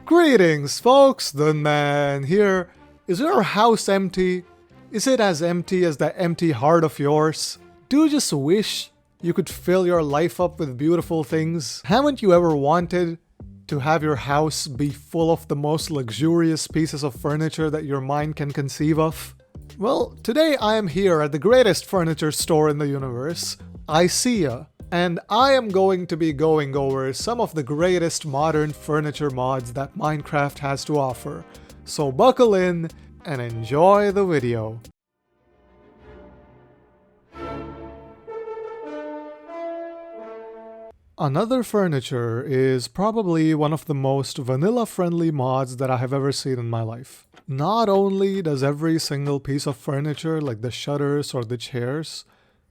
Greetings, folks, the man here. Is your house empty? Is it as empty as that empty heart of yours? Do you just wish you could fill your life up with beautiful things? Haven't you ever wanted to have your house be full of the most luxurious pieces of furniture that your mind can conceive of? Well, today I am here at the greatest furniture store in the universe, IKEA. And I am going to be going over some of the greatest modern furniture mods that Minecraft has to offer. So buckle in and enjoy the video. Another Furniture is probably one of the most vanilla-friendly mods that I have ever seen in my life. Not only does every single piece of furniture, like the shutters or the chairs,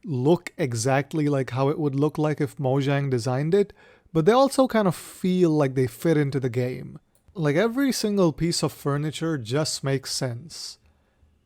look exactly like how it would look like if Mojang designed it, but they also kind of feel like they fit into the game. Like every single piece of furniture just makes sense,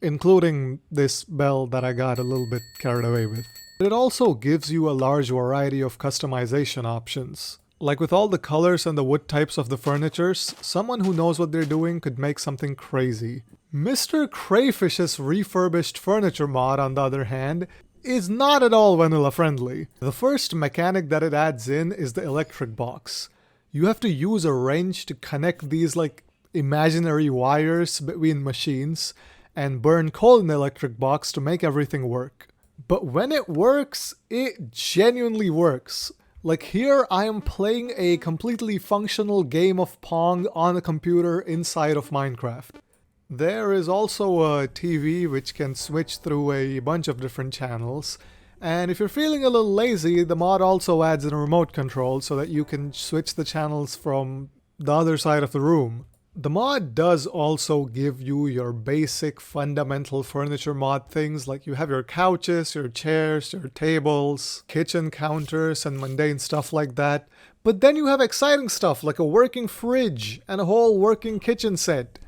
including this bell that I got a little bit carried away with. It also gives you a large variety of customization options. Like with all the colors and the wood types of the furnitures, someone who knows what they're doing could make something crazy. MrCrayfish's refurbished furniture mod, on the other hand, is not at all vanilla friendly. The first mechanic that it adds in is the electric box. You have to use a wrench to connect these like imaginary wires between machines and burn coal in the electric box to make everything work. But when it works, it genuinely works. Like here I am playing a completely functional game of Pong on a computer inside of Minecraft. There is also a TV which can switch through a bunch of different channels, and if you're feeling a little lazy, the mod also adds in a remote control so that you can switch the channels from the other side of the room. The mod does also give you your basic fundamental furniture mod things, like you have your couches, your chairs, your tables, kitchen counters, and mundane stuff like that. But then you have exciting stuff like a working fridge and a whole working kitchen set,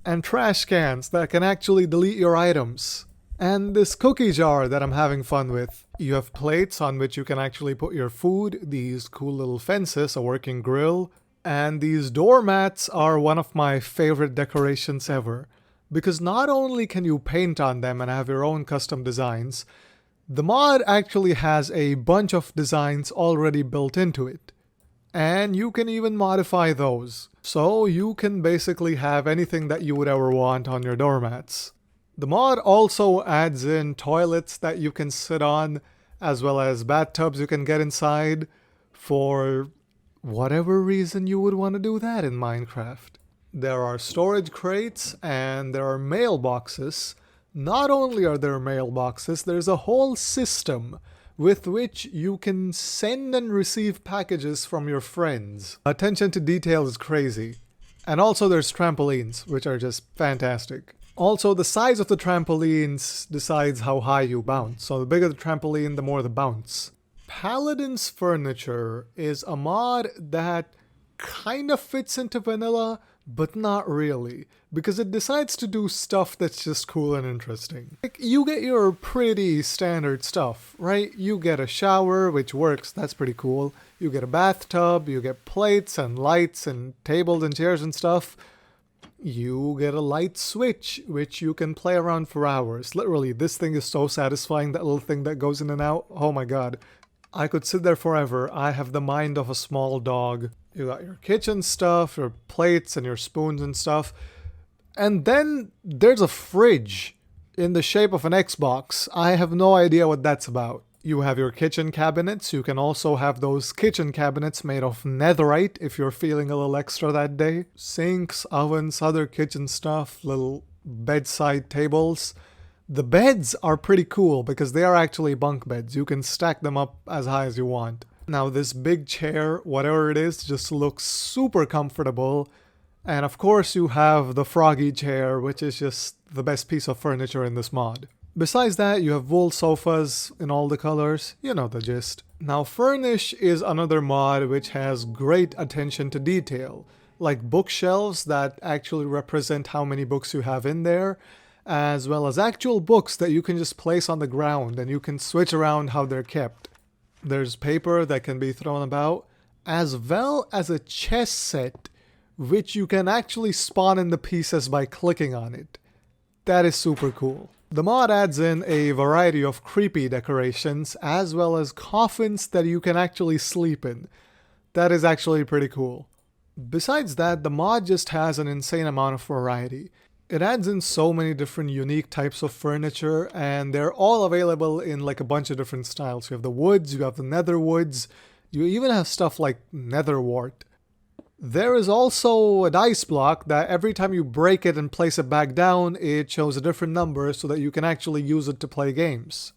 and trash cans that can actually delete your items. And this cookie jar that I'm having fun with. You have plates on which you can actually put your food, these cool little fences, a working grill, and these doormats are one of my favorite decorations ever. Because not only can you paint on them and have your own custom designs, the mod actually has a bunch of designs already built into it. And you can even modify those. So you can basically have anything that you would ever want on your doormats. The mod also adds in toilets that you can sit on, as well as bathtubs you can get inside, for whatever reason you would want to do that in Minecraft. There are storage crates and there are mailboxes. Not only are there mailboxes, there's a whole system with which you can send and receive packages from your friends. Attention to detail is crazy. And also there's trampolines, which are just fantastic. Also, the size of the trampolines decides how high you bounce. So the bigger the trampoline, the more the bounce. Paladin's Furniture is a mod that kind of fits into vanilla, but not really, because it decides to do stuff that's just cool and interesting. Like, you get your pretty standard stuff, right? You get a shower, which works, that's pretty cool. You get a bathtub, you get plates and lights and tables and chairs and stuff. You get a light switch, which you can play around for hours. Literally, this thing is so satisfying, that little thing that goes in and out. Oh my god. I could sit there forever. I have the mind of a small dog. You got your kitchen stuff, your plates and your spoons and stuff. And then there's a fridge in the shape of an Xbox. I have no idea what that's about. You have your kitchen cabinets. You can also have those kitchen cabinets made of netherite if you're feeling a little extra that day. Sinks, ovens, other kitchen stuff, little bedside tables. The beds are pretty cool because they are actually bunk beds. You can stack them up as high as you want. Now this big chair, whatever it is, just looks super comfortable. And of course you have the froggy chair, which is just the best piece of furniture in this mod. Besides that, you have wool sofas in all the colors. You know the gist. Now Furnish is another mod which has great attention to detail. Like bookshelves that actually represent how many books you have in there, as well as actual books that you can just place on the ground and you can switch around how they're kept. There's paper that can be thrown about, as well as a chess set which you can actually spawn in the pieces by clicking on it. That is super cool. The mod adds in a variety of creepy decorations as well as coffins that you can actually sleep in. That is actually pretty cool. Besides that, the mod just has an insane amount of variety. It adds in so many different unique types of furniture, and they're all available in like a bunch of different styles. You have the woods, you have the nether woods, you even have stuff like nether wart. There is also a dice block that every time you break it and place it back down, it shows a different number so that you can actually use it to play games.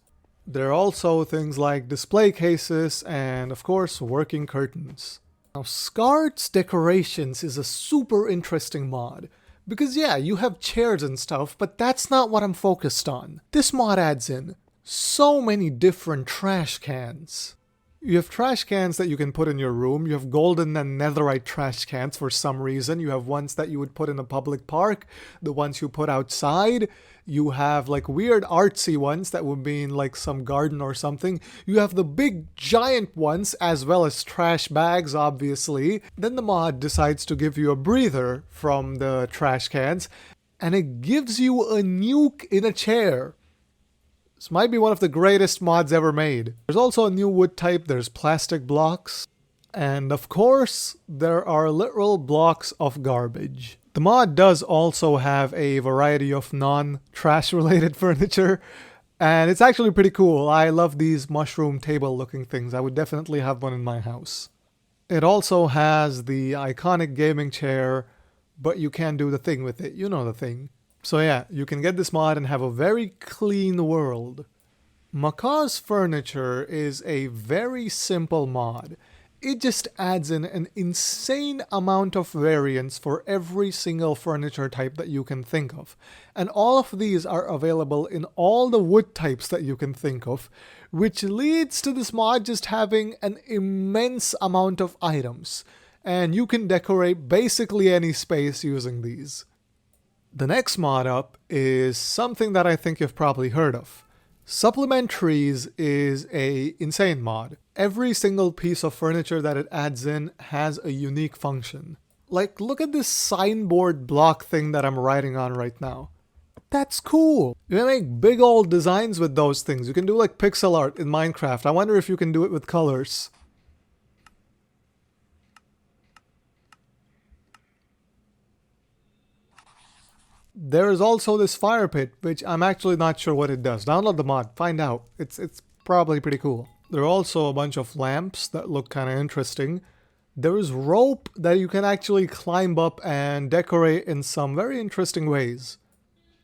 There are also things like display cases and, of course, working curtains. Now, Scart's Decorations is a super interesting mod. Because yeah, you have chairs and stuff, but that's not what I'm focused on. This mod adds in so many different trash cans. You have trash cans that you can put in your room. You have golden and netherite trash cans for some reason. You have ones that you would put in a public park, the ones you put outside. You have like weird artsy ones that would be in like some garden or something. You have the big giant ones as well as trash bags, obviously. Then the mod decides to give you a breather from the trash cans, and it gives you a nuke in a chair. This might be one of the greatest mods ever made. There's also a new wood type, there's plastic blocks, and of course, there are literal blocks of garbage. The mod does also have a variety of non-trash related furniture, and it's actually pretty cool. I love these mushroom table looking things. I would definitely have one in my house. It also has the iconic gaming chair, but you can't do the thing with it. You know the thing. So yeah, you can get this mod and have a very clean world. Maa Furniture is a very simple mod. It just adds in an insane amount of variants for every single furniture type that you can think of. And all of these are available in all the wood types that you can think of, which leads to this mod just having an immense amount of items. And you can decorate basically any space using these. The next mod up is something that I think you've probably heard of. Supplementaries is a insane mod. Every single piece of furniture that it adds in has a unique function. Like, look at this signboard block thing that I'm writing on right now. That's cool. You can make big old designs with those things. You can do like pixel art in Minecraft. I wonder if you can do it with colors. There is also this fire pit, which I'm actually not sure what it does. Download the mod, find out. It's probably pretty cool. There are also a bunch of lamps that look kind of interesting. There is rope that you can actually climb up and decorate in some very interesting ways.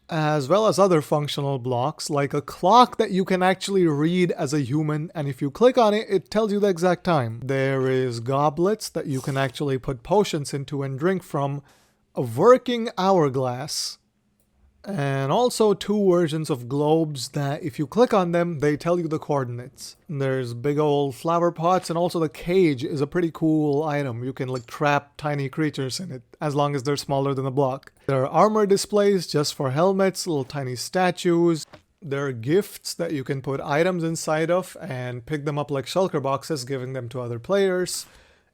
As well as other functional blocks, like a clock that you can actually read as a human, and if you click on it, it tells you the exact time. There is goblets that you can actually put potions into and drink from. A working hourglass. And also two versions of globes that if you click on them, they tell you the coordinates. There's big old flower pots, and also the cage is a pretty cool item. You can like trap tiny creatures in it, as long as they're smaller than a block. There are armor displays just for helmets, little tiny statues. There are gifts that you can put items inside of and pick them up like shulker boxes, giving them to other players.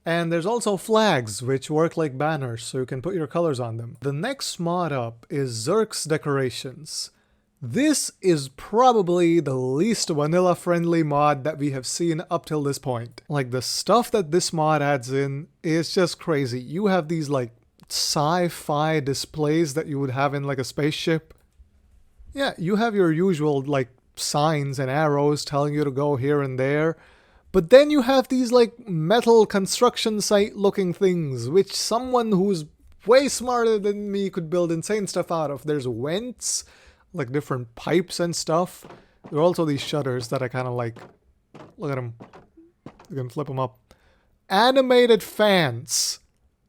And there's also flags, which work like banners, so you can put your colors on them. The next mod up is Xerx's Decorations. This is probably the least vanilla-friendly mod that we have seen up till this point. Like, the stuff that this mod adds in is just crazy. You have these, like, sci-fi displays that you would have in, like, a spaceship. Yeah, you have your usual, like, signs and arrows telling you to go here and there. But then you have these like metal construction site looking things, which someone who's way smarter than me could build insane stuff out of. There's vents, like different pipes and stuff. There are also these shutters that I kind of like. Look at them. You can flip them up. Animated fans.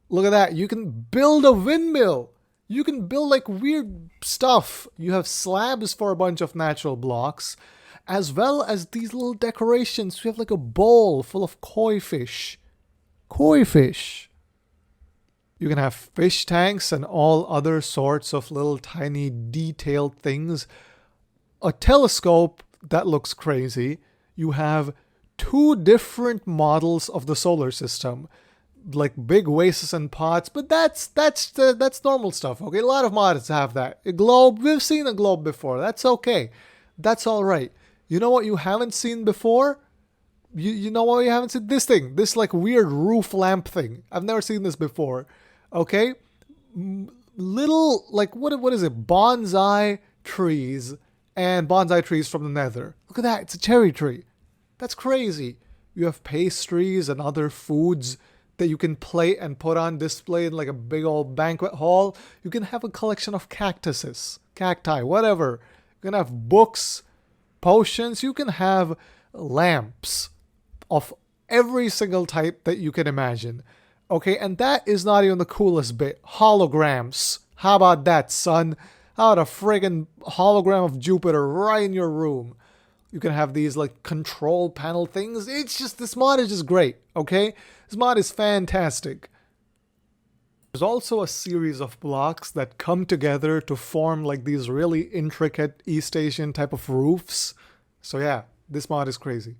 Look at that. You can build a windmill. You can build like weird stuff. You have slabs for a bunch of natural blocks, as well as these little decorations. We have like a bowl full of koi fish. Koi fish. You can have fish tanks and all other sorts of little tiny detailed things. A telescope that looks crazy. You have two different models of the solar system. like big vases and pots, but that's normal stuff. Okay, a lot of mods have that. A globe, we've seen a globe before. That's okay. That's all right. You know what you haven't seen before? You know what you haven't seen? This thing, this like weird roof lamp thing. I've never seen this before. Okay, little like what is it? Bonsai trees and bonsai trees from the Nether. Look at that. It's a cherry tree. That's crazy. You have pastries and other foods that you can plate and put on display in like a big old banquet hall. You can have a collection of cactuses, cacti, whatever. You can have books, potions. You can have lamps of every single type that you can imagine. Okay, and that is not even the coolest bit. Holograms. How about that, son? How about a friggin' hologram of Jupiter right in your room? You can have these like control panel things. It's just, this mod is just great, okay? This mod is fantastic. There's also a series of blocks that come together to form like these really intricate East Asian type of roofs. So yeah, this mod is crazy.